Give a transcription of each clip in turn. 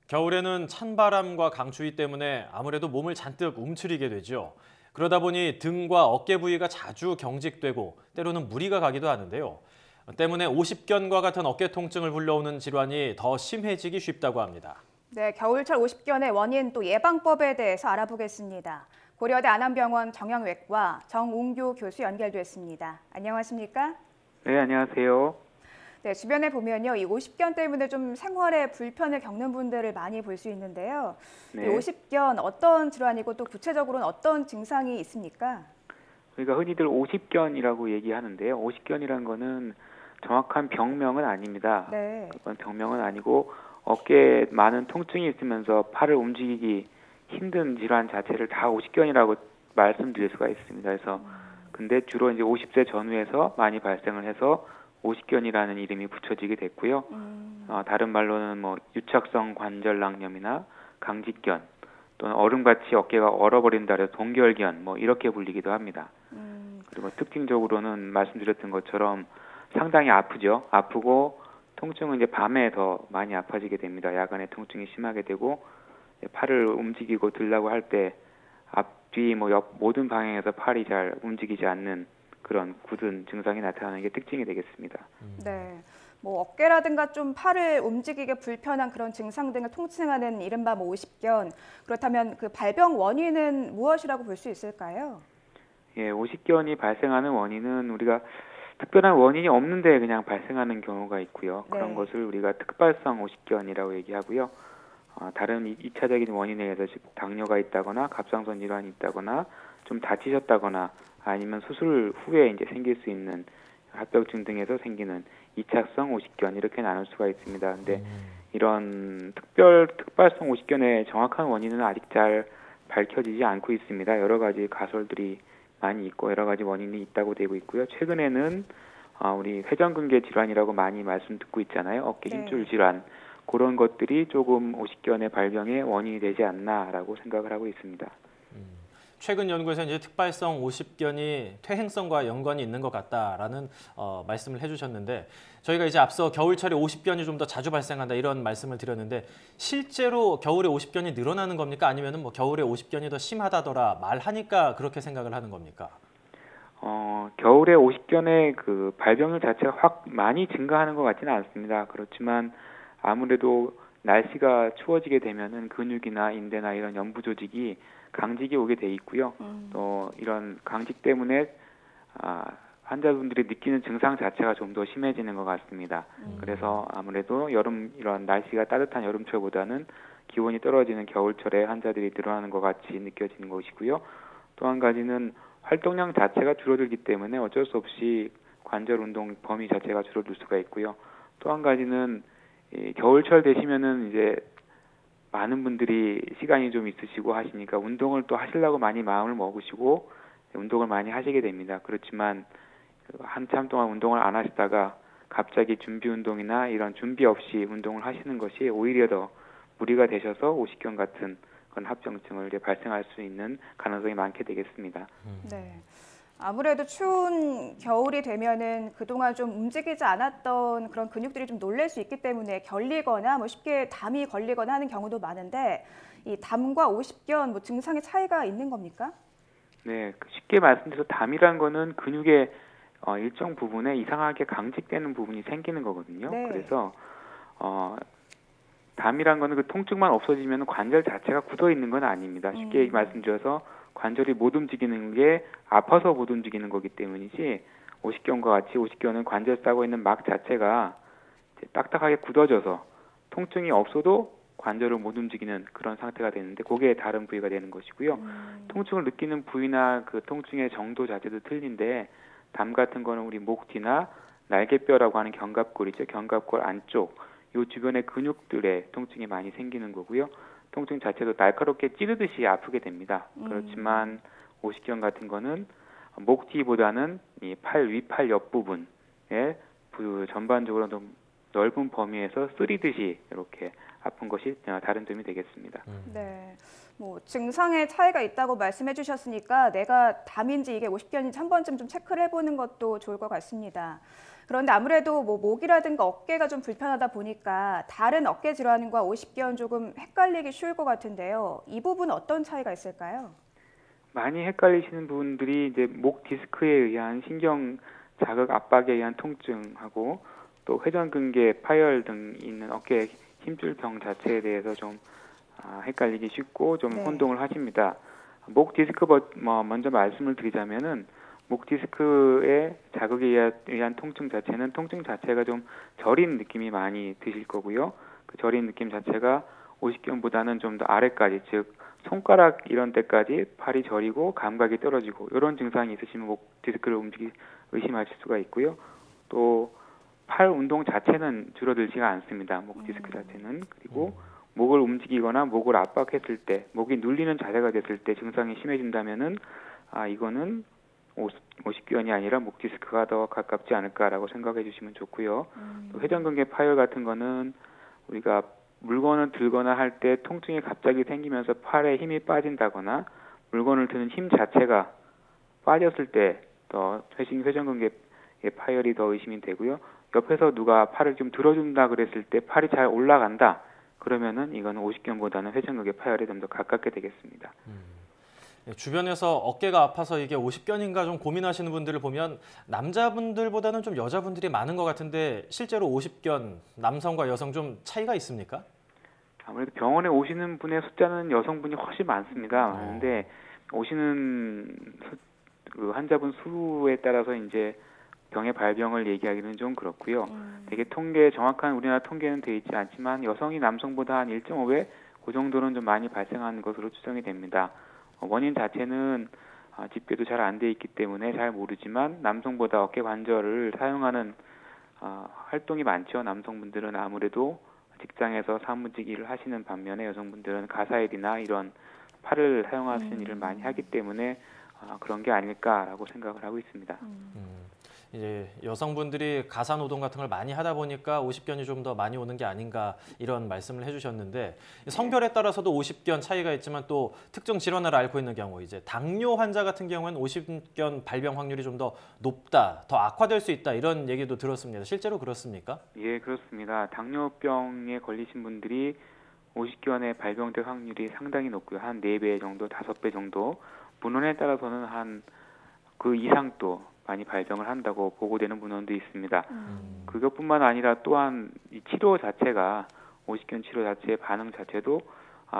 겨울에는 찬바람과 강추위 때문에 아무래도 몸을 잔뜩 움츠리게 되죠. 그러다 보니 등과 어깨 부위가 자주 경직되고 때로는 무리가 가기도 하는데요. 때문에 오십견과 같은 어깨 통증을 불러오는 질환이 더 심해지기 쉽다고 합니다. 네, 겨울철 오십견의 원인 또 예방법에 대해서 알아보겠습니다. 고려대 안암병원 정형외과 정웅교 교수 연결됐습니다. 안녕하십니까? 네, 안녕하세요. 네, 주변에 보면요, 이 오십견 때문에 좀 생활에 불편을 겪는 분들을 많이 볼 수 있는데요. 이 네. 오십견 어떤 질환이고 또 구체적으로는 어떤 증상이 있습니까? 우리가 흔히들 오십견이라고 얘기하는데요. 오십견이란 거는 정확한 병명은 아닙니다. 네. 그건 병명은 아니고 어깨에 많은 통증이 있으면서 팔을 움직이기 힘든 질환 자체를 다 오십견이라고 말씀드릴 수가 있습니다. 그래서 근데 주로 이제 50세 전후에서 많이 발생을 해서 오십견이라는 이름이 붙여지게 됐고요. 다른 말로는 뭐 유착성 관절낭염이나 강직견 또는 얼음같이 어깨가 얼어버린다 해서 동결견 뭐 이렇게 불리기도 합니다. 그리고 특징적으로는 말씀드렸던 것처럼 상당히 아프죠. 아프고 통증은 이제 밤에 더 많이 아파지게 됩니다. 야간에 통증이 심하게 되고 팔을 움직이고 들라고 할 때 앞뒤 뭐 옆 모든 방향에서 팔이 잘 움직이지 않는 그런 굳은 증상이 나타나는 게 특징이 되겠습니다. 네. 뭐 어깨라든가 좀 팔을 움직이기 불편한 그런 증상 등을 통칭하는 이른바 뭐 오십견. 그렇다면 그 발병 원인은 무엇이라고 볼 수 있을까요? 예, 오십견이 발생하는 원인은 우리가 특별한 원인이 없는데 그냥 발생하는 경우가 있고요. 그런 네. 것을 우리가 특발성 오십견이라고 얘기하고요. 다른 2차적인 원인에 의해서 당뇨가 있다거나 갑상선 질환이 있다거나 좀 다치셨다거나 아니면 수술 후에 이제 생길 수 있는 합병증 등에서 생기는 2차성 오십견 이렇게 나눌 수가 있습니다. 근데 이런 특발성 오십견의 정확한 원인은 아직 잘 밝혀지지 않고 있습니다. 여러 가지 가설들이 많이 있고 여러 가지 원인이 있다고 되고 있고요. 최근에는 우리 회전근개 질환이라고 많이 말씀 듣고 있잖아요. 어깨 힘줄 네. 질환 그런 것들이 조금 오십견의 발병의 원인이 되지 않나라고 생각을 하고 있습니다. 최근 연구에서 이제 특발성 오십견이 퇴행성과 연관이 있는 것 같다라는 말씀을 해주셨는데 저희가 이제 앞서 겨울철에 오십견이 좀 더 자주 발생한다 이런 말씀을 드렸는데 실제로 겨울에 오십견이 늘어나는 겁니까? 아니면은 뭐 겨울에 오십견이 더 심하다더라 말하니까 그렇게 생각을 하는 겁니까? 겨울에 오십견의 그 발병률 자체가 확 많이 증가하는 것 같지는 않습니다. 그렇지만 아무래도 날씨가 추워지게 되면은 근육이나 인대나 이런 연부 조직이 강직이 오게 돼 있고요. 또 이런 강직 때문에 환자분들이 느끼는 증상 자체가 좀 더 심해지는 것 같습니다. 그래서 아무래도 여름 이런 날씨가 따뜻한 여름철보다는 기온이 떨어지는 겨울철에 환자들이 늘어나는 것 같이 느껴지는 것이고요. 또 한 가지는 활동량 자체가 줄어들기 때문에 어쩔 수 없이 관절 운동 범위 자체가 줄어들 수가 있고요. 또 한 가지는 이 겨울철 되시면은 이제 많은 분들이 시간이 좀 있으시고 하시니까 운동을 또 하시려고 많이 마음을 먹으시고 운동을 많이 하시게 됩니다. 그렇지만 한참 동안 운동을 안 하시다가 갑자기 준비 운동이나 이런 준비 없이 운동을 하시는 것이 오히려 더 무리가 되셔서 오십견 같은 그런 합병증을 이제 발생할 수 있는 가능성이 많게 되겠습니다. 네. 아무래도 추운 겨울이 되면은 그동안 좀 움직이지 않았던 그런 근육들이 좀 놀랄 수 있기 때문에 결리거나 뭐 쉽게 담이 걸리거나 하는 경우도 많은데 이 담과 오십견 뭐 증상의 차이가 있는 겁니까? 네, 쉽게 말씀드려서 담이란 거는 근육의 일정 부분에 이상하게 강직되는 부분이 생기는 거거든요. 네. 그래서 담이란 거는 그 통증만 없어지면 관절 자체가 굳어 있는 건 아닙니다. 쉽게 말씀드려서 관절이 못 움직이는 게 아파서 못 움직이는 거기 때문이지 오십견과 같이 오십견은 관절 싸고 있는 막 자체가 이제 딱딱하게 굳어져서 통증이 없어도 관절을 못 움직이는 그런 상태가 되는데 그게 다른 부위가 되는 것이고요. 통증을 느끼는 부위나 그 통증의 정도 자체도 틀린데 담 같은 거는 우리 목 뒤나 날개뼈라고 하는 견갑골이죠. 견갑골 안쪽 요 주변의 근육들의 통증이 많이 생기는 거고요. 통증 자체도 날카롭게 찌르듯이 아프게 됩니다. 그렇지만 오십견 같은 거는 목 뒤보다는 이 팔 위팔 옆부분에 전반적으로 좀 넓은 범위에서 쓰리듯이 이렇게 아픈 것이 다른 점이 되겠습니다. 네. 뭐 증상의 차이가 있다고 말씀해 주셨으니까 내가 담인지 이게 50견인지 한 번쯤 좀 체크를 해보는 것도 좋을 것 같습니다. 그런데 아무래도 뭐 목이라든가 어깨가 좀 불편하다 보니까 다른 어깨 질환과 50견 조금 헷갈리기 쉬울 것 같은데요. 이 부분 어떤 차이가 있을까요? 많이 헷갈리시는 분들이 이제 목 디스크에 의한 신경 자극 압박에 의한 통증하고 또 회전근개 파열 등 있는 어깨 힘줄병 자체에 대해서 좀 헷갈리기 쉽고 좀 네. 혼동을 하십니다. 목 디스크 먼저 말씀을 드리자면은 목 디스크의 자극에 의한 통증 자체는 통증 자체가 좀 저린 느낌이 많이 드실 거고요. 그 저린 느낌 자체가 오십견보다는 좀 더 아래까지, 즉 손가락 이런 데까지 팔이 저리고 감각이 떨어지고 이런 증상이 있으시면 목 디스크를 의심하실 수가 있고요. 또 팔 운동 자체는 줄어들지가 않습니다. 목 디스크 자체는. 그리고 목을 움직이거나 목을 압박했을 때, 목이 눌리는 자세가 됐을 때 증상이 심해진다면은 이거는 오십견이 아니라 목 디스크가 더 가깝지 않을까라고 생각해 주시면 좋고요. 또 회전근개 파열 같은 거는 우리가 물건을 들거나 할 때 통증이 갑자기 생기면서 팔에 힘이 빠진다거나 물건을 드는 힘 자체가 빠졌을 때 더 회전근개 파열이 더 의심이 되고요. 옆에서 누가 팔을 좀 들어준다 그랬을 때 팔이 잘 올라간다. 그러면은 이거는 오십견보다는 회전근개 파열에 좀 더 가깝게 되겠습니다. 주변에서 어깨가 아파서 이게 50견인가 좀 고민하시는 분들을 보면 남자분들보다는 좀 여자분들이 많은 것 같은데 실제로 50견 남성과 여성 좀 차이가 있습니까? 아무래도 병원에 오시는 분의 숫자는 여성분이 훨씬 많습니다. 많은데 오시는 그 환자분 수에 따라서 이제 병의 발병을 얘기하기는 좀 그렇고요. 되게 정확한 우리나라 통계는 되어 있지 않지만 여성이 남성보다 한 1.5배 그 정도는 좀 많이 발생하는 것으로 추정이 됩니다. 원인 자체는 집계도 잘 안 돼 있기 때문에 잘 모르지만 남성보다 어깨 관절을 사용하는 활동이 많죠. 남성분들은 아무래도 직장에서 사무직 일을 하시는 반면에 여성분들은 가사일이나 이런 팔을 사용하시는 일을 많이 하기 때문에 그런 게 아닐까라고 생각을 하고 있습니다. 이제 여성분들이 가사 노동 같은 걸 많이 하다 보니까 50견이 좀 더 많이 오는 게 아닌가 이런 말씀을 해주셨는데 성별에 따라서도 50견 차이가 있지만 또 특정 질환을 앓고 있는 경우 이제 당뇨 환자 같은 경우에는 50견 발병 확률이 좀 더 높다, 더 악화될 수 있다 이런 얘기도 들었습니다. 실제로 그렇습니까? 예, 그렇습니다. 당뇨병에 걸리신 분들이 50견에 발병될 확률이 상당히 높고요. 한 4배 정도, 5배 정도. 문헌에 따라서는 한 그 이상도 많이 발병을 한다고 보고되는 문헌도 있습니다. 그것뿐만 아니라 또한 이 치료 자체가 50견 치료 자체의 반응 자체도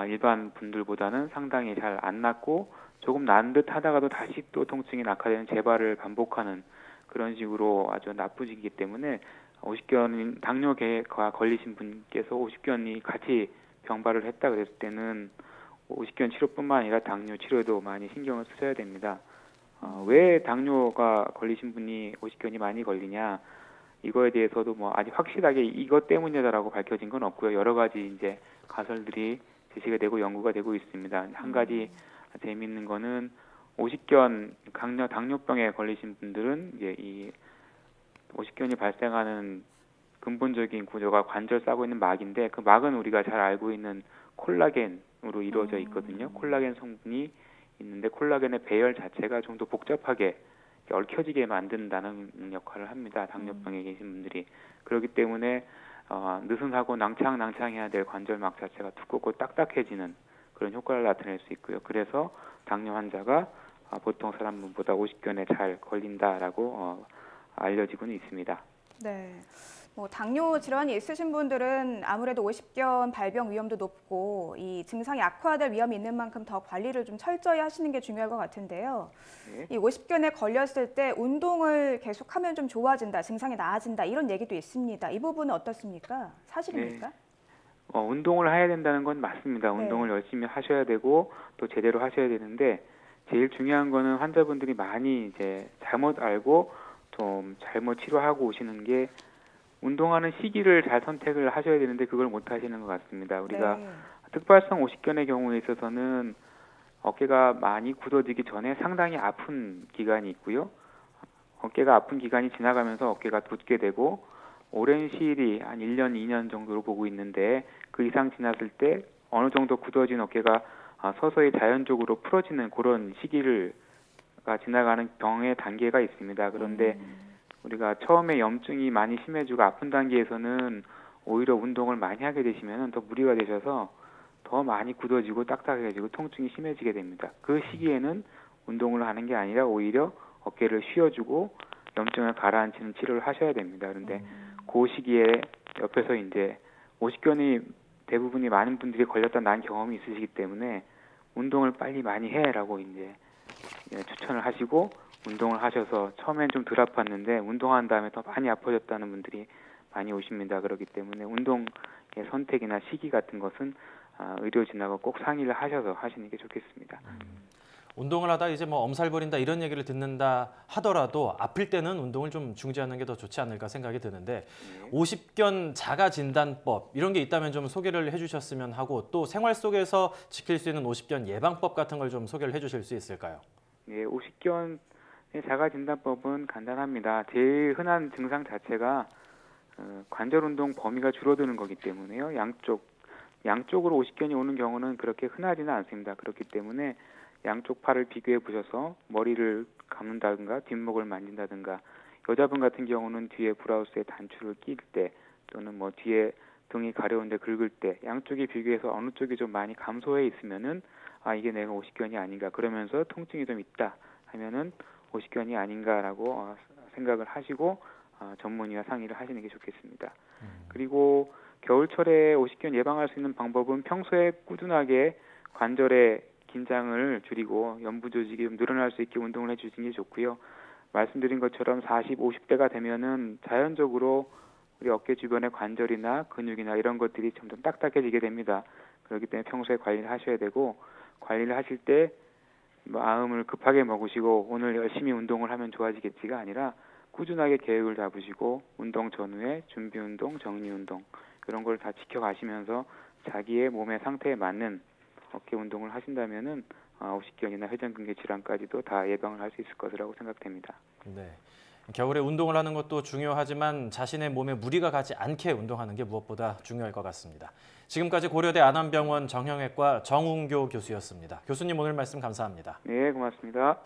일반 분들보다는 상당히 잘 안 낫고 조금 난 듯 하다가도 다시 또 통증이 낙하되는 재발을 반복하는 그런 식으로 아주 나쁘지기 때문에 50견 당뇨계가 걸리신 분께서 50견이 같이 병발을 했다 그랬을 때는 50견 치료뿐만 아니라 당뇨 치료에도 많이 신경을 쓰셔야 됩니다. 왜 당뇨가 걸리신 분이 50견이 많이 걸리냐? 이거에 대해서도 뭐 아직 확실하게 이것 때문이다라고 밝혀진 건 없고요. 여러 가지 이제 가설들이 제시가 되고 연구가 되고 있습니다. 한 가지 재미있는 거는 50견 당뇨병에 걸리신 분들은 이제 이 50견이 발생하는 근본적인 구조가 관절 싸고 있는 막인데 그 막은 우리가 잘 알고 있는 콜라겐으로 이루어져 있거든요. 콜라겐 성분이 있는데 콜라겐의 배열 자체가 좀 더 복잡하게 얽혀지게 만든다는 역할을 합니다. 당뇨병에 계신 분들이. 그렇기 때문에 느슨하고 낭창낭창해야 될 관절막 자체가 두껍고 딱딱해지는 그런 효과를 나타낼 수 있고요. 그래서 당뇨 환자가 보통 사람보다 50견에 잘 걸린다라고 알려지고는 있습니다. 네. 뭐 당뇨 질환이 있으신 분들은 아무래도 50견 발병 위험도 높고 이 증상이 악화될 위험이 있는 만큼 더 관리를 좀 철저히 하시는 게 중요할 것 같은데요. 네. 이 50견에 걸렸을 때 운동을 계속하면 좀 좋아진다, 증상이 나아진다 이런 얘기도 있습니다. 이 부분은 어떻습니까? 사실입니까? 운동을 해야 된다는 건 맞습니다. 네. 운동을 열심히 하셔야 되고 또 제대로 하셔야 되는데 제일 중요한 거는 환자분들이 많이 이제 잘못 알고 좀 잘못 치료하고 오시는 게 운동하는 시기를 잘 선택을 하셔야 되는데 그걸 못 하시는 것 같습니다. 우리가 네. 특발성 50견의 경우에 있어서는 어깨가 많이 굳어지기 전에 상당히 아픈 기간이 있고요. 어깨가 아픈 기간이 지나가면서 어깨가 돋게 되고 오랜 시일이 한 1년, 2년 정도로 보고 있는데 그 이상 지났을 때 어느 정도 굳어진 어깨가 서서히 자연적으로 풀어지는 그런 시기가 지나가는 병의 단계가 있습니다. 그런데 우리가 처음에 염증이 많이 심해지고 아픈 단계에서는 오히려 운동을 많이 하게 되시면 더 무리가 되셔서 더 많이 굳어지고 딱딱해지고 통증이 심해지게 됩니다. 그 시기에는 운동을 하는 게 아니라 오히려 어깨를 쉬어주고 염증을 가라앉히는 치료를 하셔야 됩니다. 그런데 그 시기에 옆에서 이제 오십견이 대부분이 많은 분들이 걸렸다 난 경험이 있으시기 때문에 운동을 빨리 많이 해라고 이제 추천을 하시고 운동을 하셔서 처음엔 좀 덜 아팠는데 운동한 다음에 더 많이 아파졌다는 분들이 많이 오십니다. 그렇기 때문에 운동의 선택이나 시기 같은 것은 의료진하고 꼭 상의를 하셔서 하시는 게 좋겠습니다. 운동을 하다 이제 뭐 엄살 부린다 이런 얘기를 듣는다 하더라도 아플 때는 운동을 좀 중지하는 게 더 좋지 않을까 생각이 드는데 오십견 자가 진단법 이런 게 있다면 좀 소개를 해주셨으면 하고 또 생활 속에서 지킬 수 있는 오십견 예방법 같은 걸 좀 소개를 해주실 수 있을까요? 네, 오십견의 자가 진단법은 간단합니다. 제일 흔한 증상 자체가 관절 운동 범위가 줄어드는 거기 때문에요. 양쪽으로 오십견이 오는 경우는 그렇게 흔하지는 않습니다. 그렇기 때문에 양쪽 팔을 비교해 보셔서 머리를 감는다든가 뒷목을 만진다든가 여자분 같은 경우는 뒤에 브라우스에 단추를 낄 때 또는 뭐 뒤에 등이 가려운데 긁을 때 양쪽이 비교해서 어느 쪽이 좀 많이 감소해 있으면은 이게 내가 오십견이 아닌가 그러면서 통증이 좀 있다 하면은 오십견이 아닌가라고 생각을 하시고 전문의와 상의를 하시는 게 좋겠습니다. 그리고 겨울철에 오십견 예방할 수 있는 방법은 평소에 꾸준하게 관절의 긴장을 줄이고 연부 조직이 좀 늘어날 수 있게 운동을 해주시는 게 좋고요. 말씀드린 것처럼 40, 50대가 되면은 자연적으로 우리 어깨 주변의 관절이나 근육이나 이런 것들이 점점 딱딱해지게 됩니다. 그렇기 때문에 평소에 관리를 하셔야 되고 관리를 하실 때 마음을 급하게 먹으시고 오늘 열심히 운동을 하면 좋아지겠지가 아니라 꾸준하게 계획을 잡으시고 운동 전후에 준비 운동, 정리 운동 이런 걸 다 지켜가시면서 자기의 몸의 상태에 맞는 어깨 운동을 하신다면은 오십견이나 회전근개 질환까지도 다 예방을 할 수 있을 것이라고 생각됩니다. 네. 겨울에 운동을 하는 것도 중요하지만 자신의 몸에 무리가 가지 않게 운동하는 게 무엇보다 중요할 것 같습니다. 지금까지 고려대 안암병원 정형외과 정웅교 교수였습니다. 교수님 오늘 말씀 감사합니다. 네, 고맙습니다.